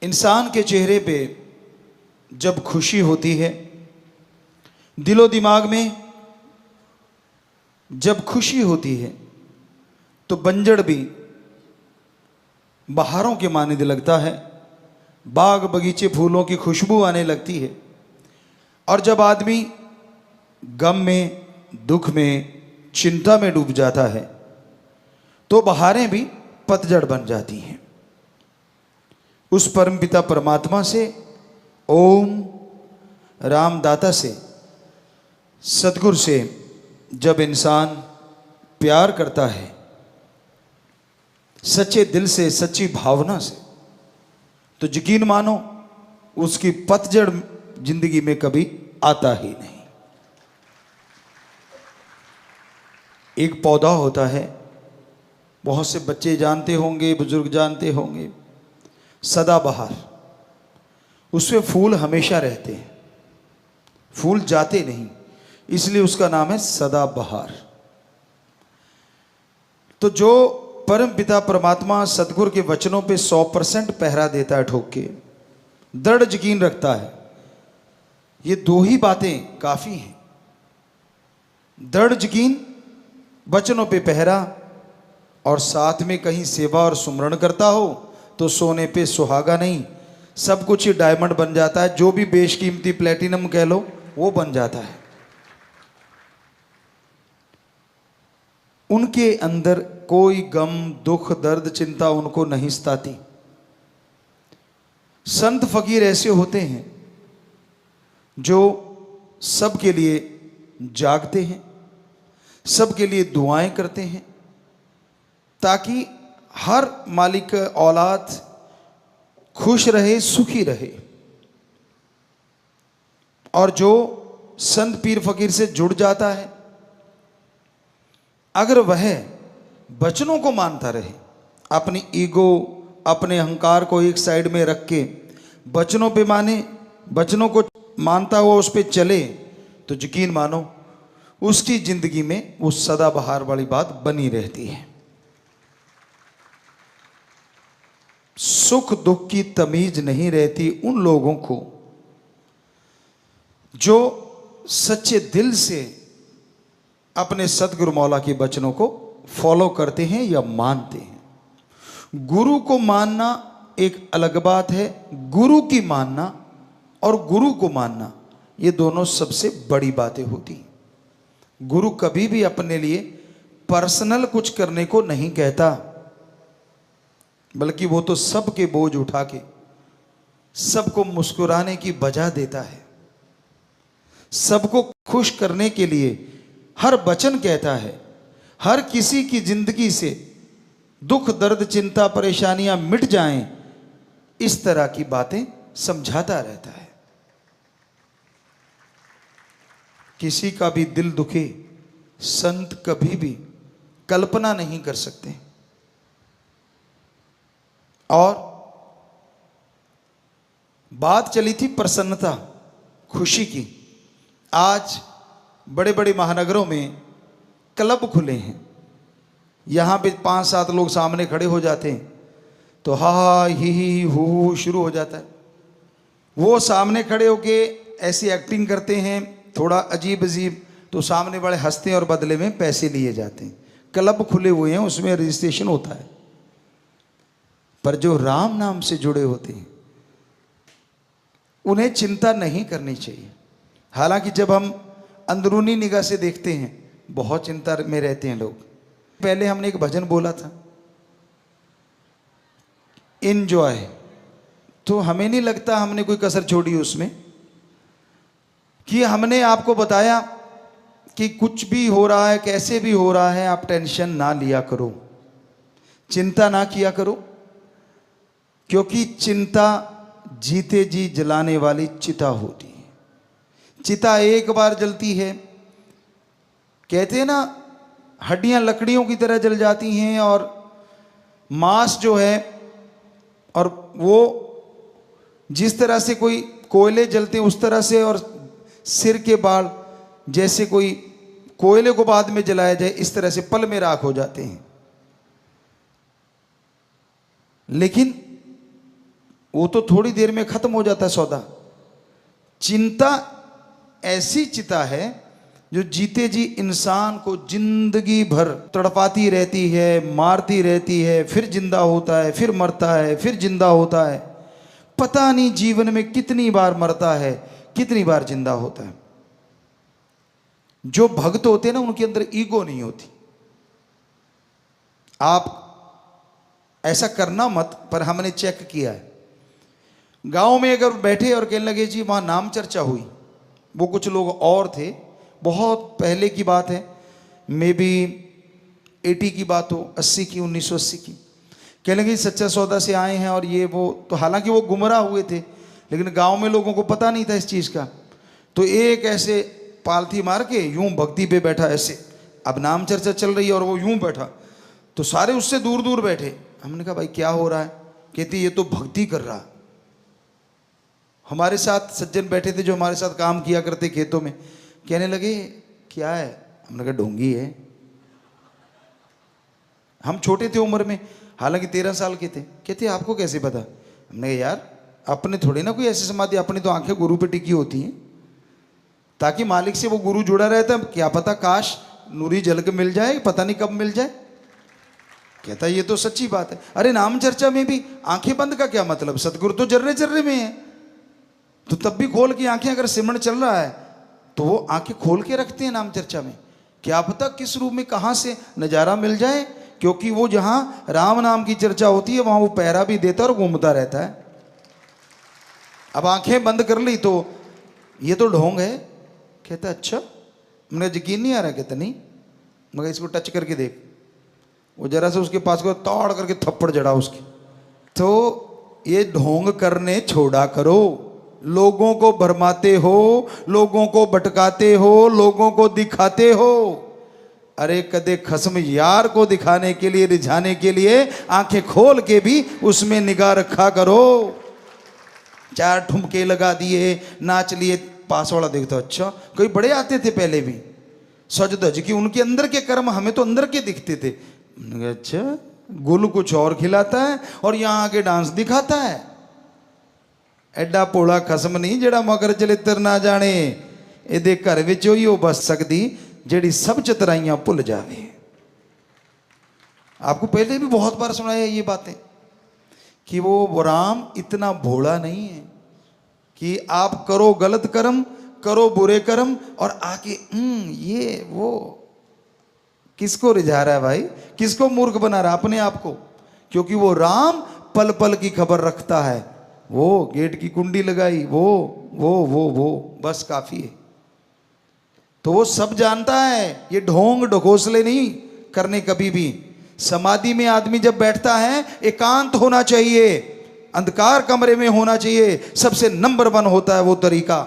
इंसान के चेहरे पे जब खुशी होती है, दिलो दिमाग में जब खुशी होती है, तो बंजड़ भी बहारों के मानने लगता है, बाग बगीचे फूलों की खुशबू आने लगती है। और जब आदमी गम में, दुख में, चिंता में डूब जाता है, तो बहारें भी पतझड़ बन जाती हैं। उस परमपिता परमात्मा से, ओम रामदाता से, सतगुरु से जब इंसान प्यार करता है, सच्चे दिल से, सच्ची भावना से, तो यकीन मानो उसकी पतझड़ जिंदगी में कभी आता ही नहीं। एक पौधा होता है, बहुत से बच्चे जानते होंगे, बुजुर्ग जानते होंगे, सदाबहार। उसमें फूल हमेशा रहते हैं, फूल जाते नहीं, इसलिए उसका नाम है सदाबहार। तो जो परम पिता परमात्मा सतगुरु के वचनों पे 100% पहरा देता है, ठोक के दृढ़ यकीन रखता है, ये दो ही बातें काफी हैं। दृढ़ यकीन, वचनों पे पहरा, और साथ में कहीं सेवा और सुमरण करता हो तो सोने पे सुहागा नहीं, सब कुछ ही डायमंड बन जाता है। जो भी बेशकीमती प्लेटिनम कह लो, वो बन जाता है। उनके अंदर कोई गम, दुख, दर्द, चिंता उनको नहीं सताती। संत फकीर ऐसे होते हैं जो सबके लिए जागते हैं, सबके लिए दुआएं करते हैं, ताकि हर मालिक औलाद खुश रहे, सुखी रहे। और जो संत पीर फकीर से जुड़ जाता है, अगर वह वचनों को मानता रहे, अपनी ईगो, अपने अहंकार को एक साइड में रख के वचनों पे माने, वचनों को मानता हुआ उस पे चले, तो यकीन मानो उसकी जिंदगी में वो सदाबहार वाली बात बनी रहती है। सुख दुख की तमीज नहीं रहती उन लोगों को जो सच्चे दिल से अपने सतगुरु मौला के वचनों को फॉलो करते हैं या मानते हैं। गुरु को मानना एक अलग बात है, गुरु की मानना और गुरु को मानना, ये दोनों सबसे बड़ी बातें होती हैं। गुरु कभी भी अपने लिए पर्सनल कुछ करने को नहीं कहता, बल्कि वो तो सबके बोझ उठा के सबको मुस्कुराने की वजह देता है, सबको खुश करने के लिए हर वचन कहता है, हर किसी की जिंदगी से दुख, दर्द, चिंता, परेशानियां मिट जाएं, इस तरह की बातें समझाता रहता है। किसी का भी दिल दुखे, संत कभी भी कल्पना नहीं कर सकते। और बात चली थी प्रसन्नता, खुशी की। आज बड़े बड़े महानगरों में क्लब खुले हैं, यहाँ पे 5-7 लोग सामने खड़े हो जाते हैं तो हा हा ही हू शुरू हो जाता है। वो सामने खड़े होके ऐसी एक्टिंग करते हैं थोड़ा अजीब अजीब, तो सामने वाले हंसते हैं और बदले में पैसे लिए जाते हैं। क्लब खुले हुए हैं, उसमें रजिस्ट्रेशन होता है। पर जो राम नाम से जुड़े होते हैं उन्हें चिंता नहीं करनी चाहिए। हालांकि जब हम अंदरूनी निगाह से देखते हैं, बहुत चिंता में रहते हैं लोग। पहले हमने एक भजन बोला था, एंजॉय, तो हमें नहीं लगता हमने कोई कसर छोड़ी उसमें, कि हमने आपको बताया कि कुछ भी हो रहा है, कैसे भी हो रहा है, आप टेंशन ना लिया करो, चिंता ना किया करो, क्योंकि चिंता जीते जी जलाने वाली चिता होती है। चिता एक बार जलती है, कहते हैं ना, हड्डियां लकड़ियों की तरह जल जाती हैं, और मांस जो है, और वो जिस तरह से कोई कोयले जलते हैं उस तरह से, और सिर के बाल जैसे कोई कोयले को बाद में जलाया जाए इस तरह से पल में राख हो जाते हैं। लेकिन वो तो थोड़ी देर में खत्म हो जाता है सौदा। चिंता ऐसी चिता है जो जीते जी इंसान को जिंदगी भर तड़पाती रहती है, मारती रहती है, फिर जिंदा होता है, फिर मरता है, फिर जिंदा होता है। पता नहीं जीवन में कितनी बार मरता है, कितनी बार जिंदा होता है। जो भक्त होते हैं ना, उनके अंदर ईगो नहीं होती। आप ऐसा करना मत, पर हमने चेक किया है। गांव में अगर बैठे और कहने लगे जी वहां नाम चर्चा हुई, वो कुछ लोग और थे, बहुत पहले की बात है, मे बी 80 की बात हो, 80 की, 1980 की। कहने लगे सच्चा सौदा से आए हैं और ये वो, तो हालांकि वो गुमराह हुए थे, लेकिन गांव में लोगों को पता नहीं था इस चीज़ का। तो एक ऐसे पालथी मार के यूं भक्ति पे बैठा ऐसे, अब नाम चर्चा चल रही है और वो यूं बैठा, तो सारे उससे दूर दूर बैठे। हमने कहा भाई क्या हो रहा है? कहती ये तो भक्ति कर रहा। हमारे साथ सज्जन बैठे थे जो हमारे साथ काम किया करते खेतों में, कहने लगे क्या है? हमने कहा ढोंगी है। हम छोटे थे उम्र में, हालांकि 13 साल के थे। कहते आपको कैसे पता? हमने कहा यार अपने थोड़ी ना कोई ऐसी समाधि, अपनी तो आंखें गुरु पे टिकी होती हैं, ताकि मालिक से वो गुरु जुड़ा रहता है। क्या पता काश नूरी जल के मिल जाए, पता नहीं कब मिल जाए। कहता ये तो सच्ची बात है। अरे नाम चर्चा में भी आंखें बंद का क्या मतलब? सतगुरु तो जर्रे जर्रे में है, तो तब भी खोल की आंखें, अगर सिमरन चल रहा है तो वो आंखें खोल के रखते हैं नाम चर्चा में। क्या पता किस रूप में कहां से नजारा मिल जाए, क्योंकि वो जहां राम नाम की चर्चा होती है वहां वो पहरा भी देता और घूमता रहता है। अब आंखें बंद कर ली तो ये तो ढोंग है। कहता अच्छा, मुझे यकीन नहीं आ रहा। कहता नहीं, मगर इसको टच करके देख। वो जरा से उसके पास को तोड़ करके थप्पड़ जड़ा उसकी। तो ये ढोंग करने छोड़ा करो। लोगों को भरमाते हो, लोगों को भटकाते हो, लोगों को दिखाते हो। अरे कदे खस्म यार को दिखाने के लिए, रिझाने के लिए आंखें खोल के भी उसमें निगाह रखा करो। 4 ठुमके लगा दिए, नाच लिए, पास वाला देखता अच्छा, कोई बड़े आते थे पहले भी सज धज की, उनके अंदर के कर्म हमें तो अंदर के दिखते थे। अच्छा, गुल कुछ और खिलाता है और यहाँ आके डांस दिखाता है। एडा पोला खसम नहीं जेड़ा मगर चलित्र ना जाने, एदे घर विच ही हो बस सकती जेड़ी सब चतराइयां भुल जावे। आपको पहले भी बहुत बार सुनाया ये बातें कि वो राम इतना भोला नहीं है कि आप करो गलत कर्म, करो बुरे कर्म और आके ये वो। किसको रिझा रहा है भाई? किसको मूर्ख बना रहा है? अपने आप को। क्योंकि वो राम पल पल की खबर रखता है। वो गेट की कुंडी लगाई, वो बस काफी है। तो वो सब जानता है। ये ढोंग ढकोसले नहीं करने कभी भी। समाधि में आदमी जब बैठता है एकांत होना चाहिए, अंधकार कमरे में होना चाहिए। सबसे नंबर 1 होता है वो तरीका।